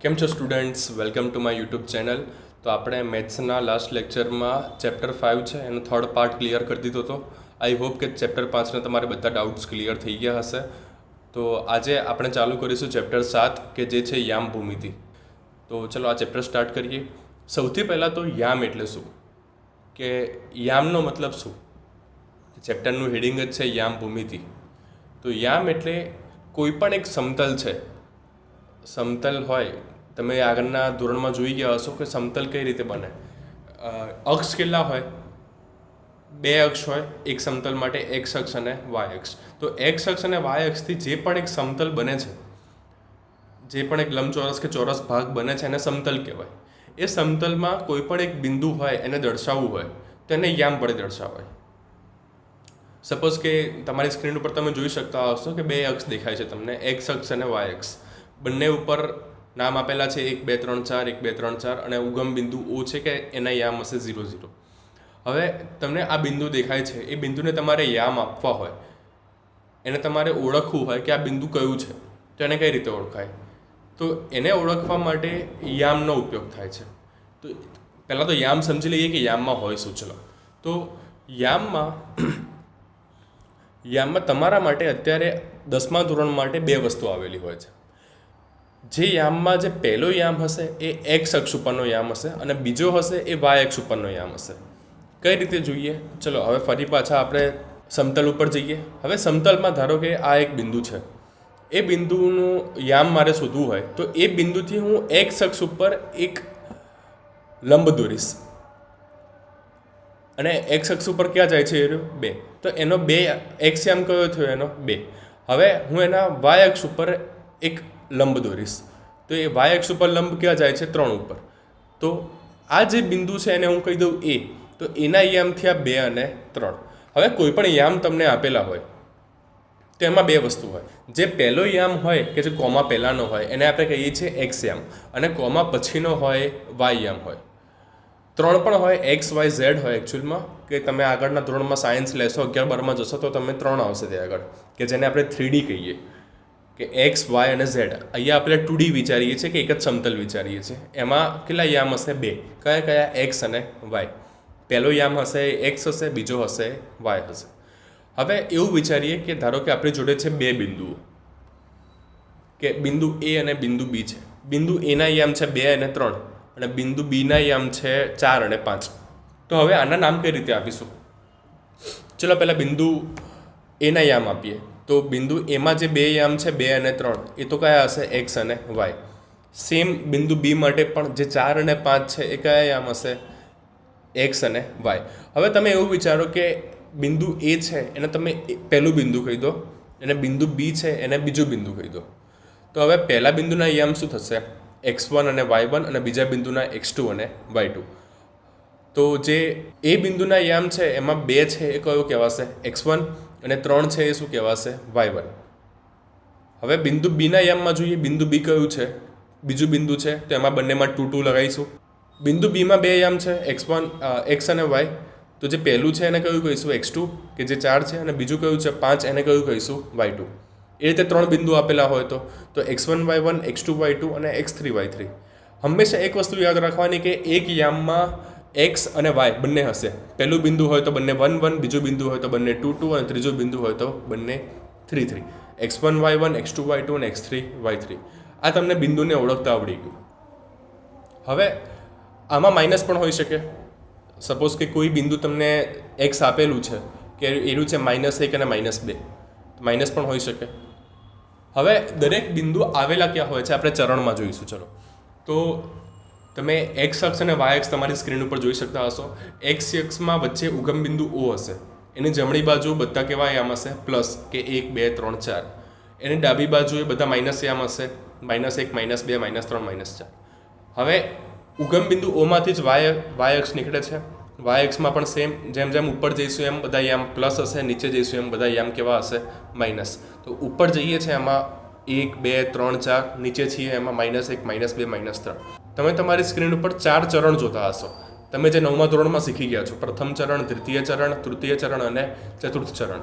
કેમ છો students, welcome to my YouTube channel. તો આપણે મેથ્સના લાસ્ટ લેક્ચરમાં ચેપ્ટર 5 છે એનો થર્ડ પાર્ટ ક્લિયર કરી દીધો હતો. આઈ હોપ કે ચેપ્ટર 5ના તમારે બધા ડાઉટ્સ ક્લિયર થઈ ગયા હશે. તો આજે આપણે ચાલુ કરીશું ચેપ્ટર 7 કે જે છે યામ ભૂમિતિ. તો ચલો આ ચેપ્ટર સ્ટાર્ટ કરીએ. સૌથી પહેલાં તો યામ એટલે શું, કે યામનો મતલબ શું. ચેપ્ટરનું હેડિંગ જ છે યામ ભૂમિતિ. તો યામ એટલે કોઈ પણ એક સમતલ છે. સમતલ હોય, તમે આગળના ધોરણમાં જોઈ ગયા હશો કે સમતલ કઈ રીતે બને. અક્ષ કેટલા હોય? 2 અક્ષ હોય એક સમતલ માટે, એક્સ અક્ષ અને વાય અક્ષ. તો એક્સ અક્ષ અને વાય અક્ષથી જે પણ એક સમતલ બને છે, જે પણ એક લંબચોરસ કે ચોરસ ભાગ બને છે એને સમતલ કહેવાય. એ સમતલમાં કોઈ પણ એક બિંદુ હોય એને દર્શાવવું હોય તો એને યામ વડે દર્શાવાય. સપોઝ કે તમારી સ્ક્રીન ઉપર તમે જોઈ શકતા હશો કે 2 અક્ષ દેખાય છે તમને, એક્સ અક્ષ અને વાય અક્ષ. બંને ઉપર નામ આપેલા છે 1 2 3 4, 1 2 3 4, અને ઉગમ બિંદુ O છે કે એના યામ હશે 0 0. હવે તમને આ બિંદુ દેખાય છે, એ બિંદુને તમારે યામ આપવા હોય, એને તમારે ઓળખવું હોય કે આ બિંદુ કયું છે, તો એને કઈ રીતે ઓળખાય? તો એને ઓળખવા માટે યામનો ઉપયોગ થાય છે. તો પહેલાં તો યામ સમજી લઈએ કે યામમાં હોય શું. ચલો, તો યામમાં તમારા માટે અત્યારે 10મા ધોરણ માટે 2 વસ્તુ આવેલી હોય છે. જે યામમાં જે પહેલો યામ હશે એ એક્સ અક્ષ ઉપરનો યામ હશે અને બીજો હશે એ વાય અક્ષ ઉપરનો યામ હશે. કઈ રીતે જોઈએ? ચલો હવે ફરી પાછા આપણે સમતલ ઉપર જઈએ. હવે સમતલમાં ધારો કે આ એક બિંદુ છે, એ બિંદુનું યામ મારે શોધવું હોય તો એ બિંદુથી હું એક્સ અક્ષ ઉપર એક લંબ દોરીશ, અને એક્સ અક્ષ ઉપર ક્યાં જાય છે? 2. તો એનો 2 એક્સ યામ કયો થયો? એનો 2. હવે હું એના વાય અક્ષ ઉપર એક લંબ દોરીશ, તો એ વાય અક્ષ ઉપર લંબ ક્યાં જાય છે? 3 ઉપર. તો આ જે બિંદુ છે એને હું કહી દઉં એ. તો એના યામ થયા 2 અને 3. હવે કોઈ પણ યામ તમને આપેલા હોય તો એમાં 2 વસ્તુ હોય. જે પહેલો યામ હોય કે જે કોમા પહેલાંનો હોય એને આપણે કહીએ છીએ એક્સ યામ, અને કોમા પછીનો હોય વાય યામ હોય. 3 પણ હોય, એક્સ વાય ઝેડ હોય. એકચ્યુઅલમાં કે તમે આગળના ધોરણમાં સાયન્સ લેશો, 11 12માં જશો તો તમે 3 આવશે ત્યાં આગળ, કે જેને આપણે 3D કહીએ, કે એક્સ વાય અને ઝેડ. અહીંયા આપણે 2D વિચારીએ છીએ કે એક જ સમતલ વિચારીએ છીએ. એમાં કેટલા યામ હશે? 2. કયા કયા? એક્સ અને વાય. પહેલો યામ હશે એક્સ હશે, બીજો હશે વાય હશે. હવે એવું વિચારીએ કે ધારો કે આપણી જોડે છે 2 બિંદુઓ, કે બિંદુ એ અને બિંદુ બી છે. બિંદુ એના યામ છે 2 અને 3, અને બિંદુ બીના યામ છે 4 અને 5. તો હવે આના નામ કઈ રીતે આપીશું? ચલો પહેલાં બિંદુ એના યામ આપીએ. તો બિંદુ એમાં જે 2 યામ છે 2 અને 3, એ તો કયા હશે? એક્સ અને વાય. સેમ બિંદુ બી માટે પણ જે 4 અને 5 છે એ કયા યામ હશે? એક્સ અને વાય. હવે તમે એવું વિચારો કે બિંદુ એ છે એને તમે પહેલું બિંદુ કહી દો, અને બિંદુ બી છે એને બીજું બિંદુ કહી દો. તો હવે પહેલા બિંદુના યામ શું થશે? x1 અને y1, અને બીજા બિંદુના x2 અને y2. તો જે એ બિંદુના યામ છે એમાં 2 છે એ કયો કહેવાશે? x1, અને 3 છે એ શું કહેવાશે? y1. હવે બિંદુ બીના યામમાં જોઈએ, બિંદુ બી કયું છે? બીજું બિંદુ છે, તો એમાં બંનેમાં 2 2 લગાવીશું. બિંદુ બીમાં 2 યામ છે, x1 એક્સ અને વાય. તો જે પહેલું છે એને કયું કહીશું? x2, કે જે 4 છે, અને બીજું કયું છે? 5, એને કયું કહીશું? y2. એ રીતે 3 બિંદુ આપેલા હોય તો x1 y1, x2 y2 અને x3 y3. હંમેશા એક વસ્તુ યાદ રાખવાની કે એક યામમાં એક્સ અને વાય બંને હશે. પહેલું બિંદુ હોય તો બંને 1 1, બીજું બિંદુ હોય તો બંને 2 2, અને ત્રીજું બિંદુ હોય તો બંને 3 3. x1 y1, x2 y2 અને x3 y3. આ તમને બિંદુને ઓળખતા આવડી ગયું. હવે આમાં માઇનસ પણ હોઈ શકે. સપોઝ કે કોઈ બિંદુ તમને એક્સ આપેલું છે કે એનું છે -1 અને -2, માઇનસ પણ હોઈ શકે. હવે દરેક બિંદુ આવેલા ક્યાં હોય છે આપણે ચરણમાં જોઈશું. ચલો, તો તમે એક્સ અક્ષ અને વાય અક્ષ તમારી સ્ક્રીન ઉપર જોઈ શકતા હશો. એક્સ અક્ષમાં વચ્ચે ઉગમ બિંદુ O હશે. એની જમણી બાજુ બધા કેવા યામ હશે? પ્લસ, કે 1 2 3 4. એની ડાબી બાજુએ બધા માઇનસ યામ હશે, -1 -2 -3 -4. હવે ઉગમ બિંદુ ઓમાંથી જ વાય અક્ષ નીકળે છે. વાય અક્ષમાં પણ સેમ, જેમ જેમ ઉપર જઈશું એમ બધા યામ પ્લસ હશે, નીચે જઈશું એમ બધા યામ કેવા હશે? માઇનસ. તો ઉપર જઈએ છે એમાં 1 2 3 4, નીચે છીએ એમાં -1 -2 -3. તમે તમારી સ્ક્રીન ઉપર 4 ચરણ જોતા હશો. તમે જે 9મા ધોરણમાં શીખી ગયા છો, પ્રથમ ચરણ, દ્વિતીય ચરણ, તૃતીય ચરણ અને ચતુર્થ ચરણ.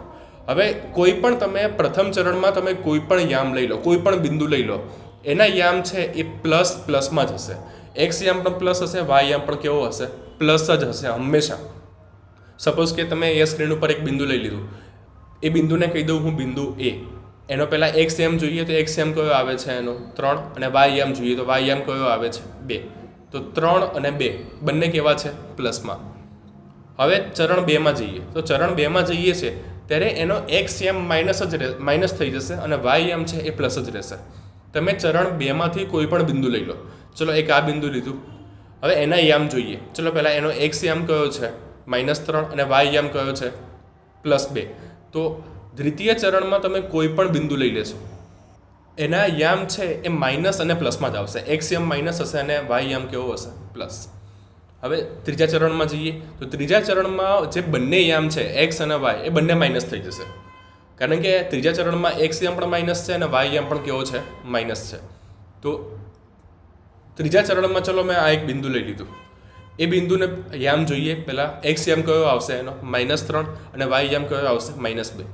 હવે કોઈ પણ તમે પ્રથમ ચરણમાં તમે કોઈ પણ યામ લઈ લો, કોઈ પણ બિંદુ લઈ લો, એના યામ છે એ પ્લસમાં જ હશે. એક્સ યામ પણ પ્લસ હશે, વાય યામ પણ કેવો હશે? પ્લસ જ હશે હંમેશા. સપોઝ કે તમે એ સ્ક્રીન ઉપર એક બિંદુ લઈ લીધું, એ બિંદુને કહી દઉં હું બિંદુ એ. એનો પહેલાં એક્સ યામ જોઈએ તો એક્સ યામ કયો આવે છે એનો? 3. અને વાય યામ જોઈએ તો વાય યામ કયો આવે છે? 2. તો 3 અને 2 બંને કેવા છે? પ્લસમાં. હવે ચરણ 2માં જઈએ તો ચરણ 2માં જઈએ છે ત્યારે એનો એક્સ યામ માઇનસ થઈ જશે અને વાય યામ છે એ પ્લસ જ રહેશે. તમે ચરણ 2માંથી કોઈ પણ બિંદુ લઈ લો. ચલો એક આ બિંદુ લીધું. હવે એના યામ જોઈએ. ચલો પહેલાં એનો એક્સ યામ કયો છે? -3 અને વાય યામ કયો છે? +2. તો દ્વિતીય ચરણમાં તમે કોઈ પણ બિંદુ લઈ લેશો, એના યામ છે એ માઇનસ અને પ્લસમાં જ આવશે. એક્સ યામ માઇનસ હશે અને વાય યામ કેવો હશે? પ્લસ. હવે ત્રીજા ચરણમાં જઈએ તો ત્રીજા ચરણમાં જે બંને યામ છે એક્સ અને વાય એ બંને માઇનસ થઈ જશે, કારણ કે ત્રીજા ચરણમાં એક્સ યામ પણ માઇનસ છે અને વાય યામ પણ કેવો છે? માઇનસ છે. તો ત્રીજા ચરણમાં ચલો મેં આ એક બિંદુ લઈ લીધું. એ બિંદુને યામ જોઈએ. પહેલાં એક્સ યામ કયો આવશે એનો? -3 અને વાય યામ કયો આવશે? -2.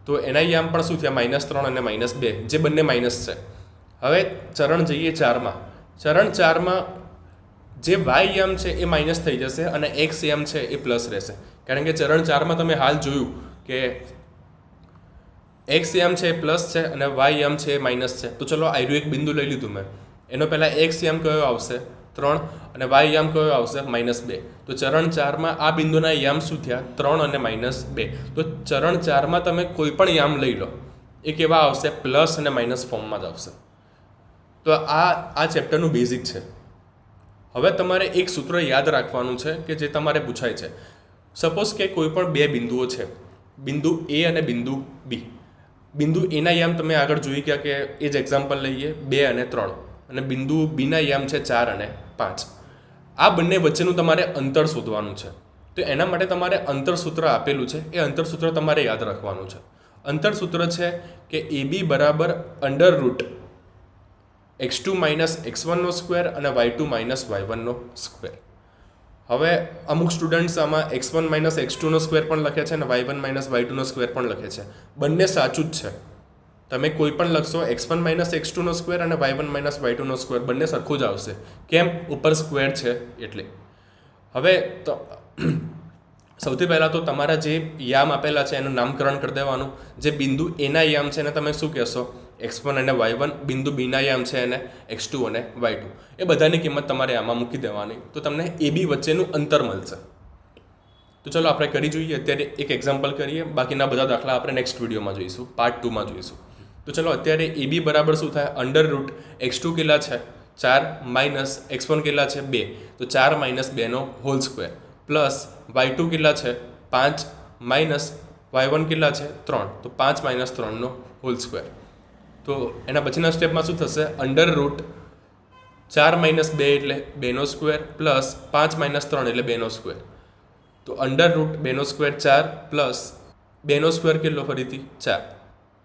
તો એના યામ પણ શું થયા? -3 અને -2, જે બંને માઇનસ છે. હવે ચરણ જઈએ 4માં. ચરણ 4માં જે વાય યામ છે એ માઇનસ થઈ જશે અને એક્સ યામ છે એ પ્લસ રહેશે, કારણ કે ચરણ 4માં તમે હાલ જોયું કે એક્સ યામ છે એ પ્લસ છે અને વાય યામ છે એ માઇનસ છે. તો ચલો આયરું એક બિંદુ લઈ લીધું મેં. એનો પહેલાં એક્સ યામ કયો આવશે? 3 અને વાય યામ કયો આવશે? -2. તો ચરણ 4માં આ બિંદુના યામ શું થયા? 3 અને -2. તો ચરણ 4માં તમે કોઈ પણ યામ લઈ લો, એ કેવા આવશે? પ્લસ અને માઇનસ ફોર્મમાં જ આવશે. તો આ ચેપ્ટરનું બેઝિક છે. હવે તમારે એક સૂત્ર યાદ રાખવાનું છે કે જે તમારે પૂછાય છે. સપોઝ કે કોઈ પણ બે બિંદુઓ છે, બિંદુ એ અને બિંદુ બી. બિંદુ એના યામ તમે આગળ જોઈ ગયા કે એ જ એક્ઝામ્પલ લઈએ 2 અને 3, અને બિંદુ બીના યામ છે 4 અને 5. આ બંને વચ્ચેનું તમારે અંતર શોધવાનું છે. તો એના માટે તમારે અંતરસૂત્ર આપેલું છે, એ અંતરસૂત્ર તમારે યાદ રાખવાનું છે. અંતરસૂત્ર છે કે AB બરાબર √ x2 - x1² અને y2 - y1². હવે અમુક સ્ટુડન્ટ્સ આમાં x1 - x2² પણ લખે છે અને y1 - y2² પણ લખે છે. બંને સાચું જ છે. તમે કોઈ પણ લખશો x1 - x2² અને y1 - y2², બંને સરખું જ આવશે. કેમ? ઉપર સ્ક્વેર છે એટલે. હવે તો સૌથી પહેલાં તો તમારા જે યામ આપેલા છે એનું નામકરણ કરી દેવાનું. જે બિંદુ એના યામ છે એને તમે શું કહેશો? x1 અને y1. બિંદુ બીના યામ છે એને x2 અને y2. એ બધાની કિંમત તમારે આમાં મૂકી દેવાની, તો તમને AB વચ્ચેનું અંતર મળશે. તો ચલો આપણે કરી જોઈએ. અત્યારે એક એક્ઝામ્પલ કરીએ, બાકીના બધા દાખલા આપણે નેક્સ્ટ વિડીયોમાં જોઈશું, પાર્ટ 2માં જોઈશું. તો ચલો અત્યારે AB બરાબર શું થાય? √ x2 કેટલા છે? 4 - x1 કેટલા છે? 2. તો 4 - 2² પ્લસ y2 કેટલા છે? 5 માઇનસ y1 કેટલા છે? 3. તો 5 - 3² તો એના પછીના સ્ટેપમાં શું થશે? √ 4 - 2 એટલે 2² પ્લસ 5 - 3 એટલે 2². તો √ 2² 4 પ્લસ 2² કેટલો? ફરીથી 4.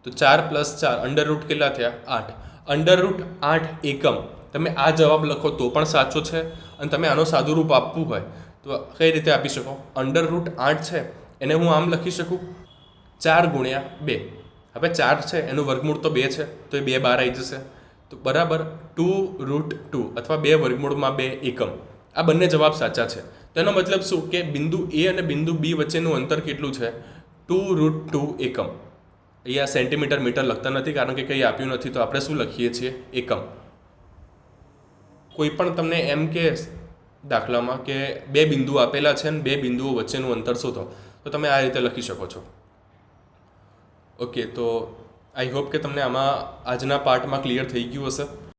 તો 4 + 4 √ કેટલા થયા? 8. √ 8 એકમ. તમે આ જવાબ લખો તો પણ સાચો છે, અને તમે આનો સાદું રૂપ આપવું હોય તો કઈ રીતે આપી શકો? √ 8 છે એને હું આમ લખી શકું, 4 × 2. હવે 4 છે એનું વર્ગમૂળ તો 2 છે, તો એ 2 બહાર આવી જશે. તો બરાબર 2√2 અથવા 2√2 એકમ. આ બંને જવાબ સાચા છે. તો એનો મતલબ શું કે બિંદુ એ અને બિંદુ બી વચ્ચેનું અંતર કેટલું છે? 2√2 એકમ. અહીંયા સેન્ટીમીટર મીટર લખતા નથી કારણ કે કંઈ આપ્યું નથી, તો આપણે શું લખીએ છીએ? એકમ. કોઈ પણ તમને એમ કે દાખલામાં કે બે બિંદુઓ આપેલા છે અને બે બિંદુઓ વચ્ચેનું અંતર શોધો, તો તમે આ રીતે લખી શકો છો. ઓકે, તો આઈ હોપ કે તમને આમાં આજના પાર્ટમાં ક્લિયર થઈ ગયું હશે.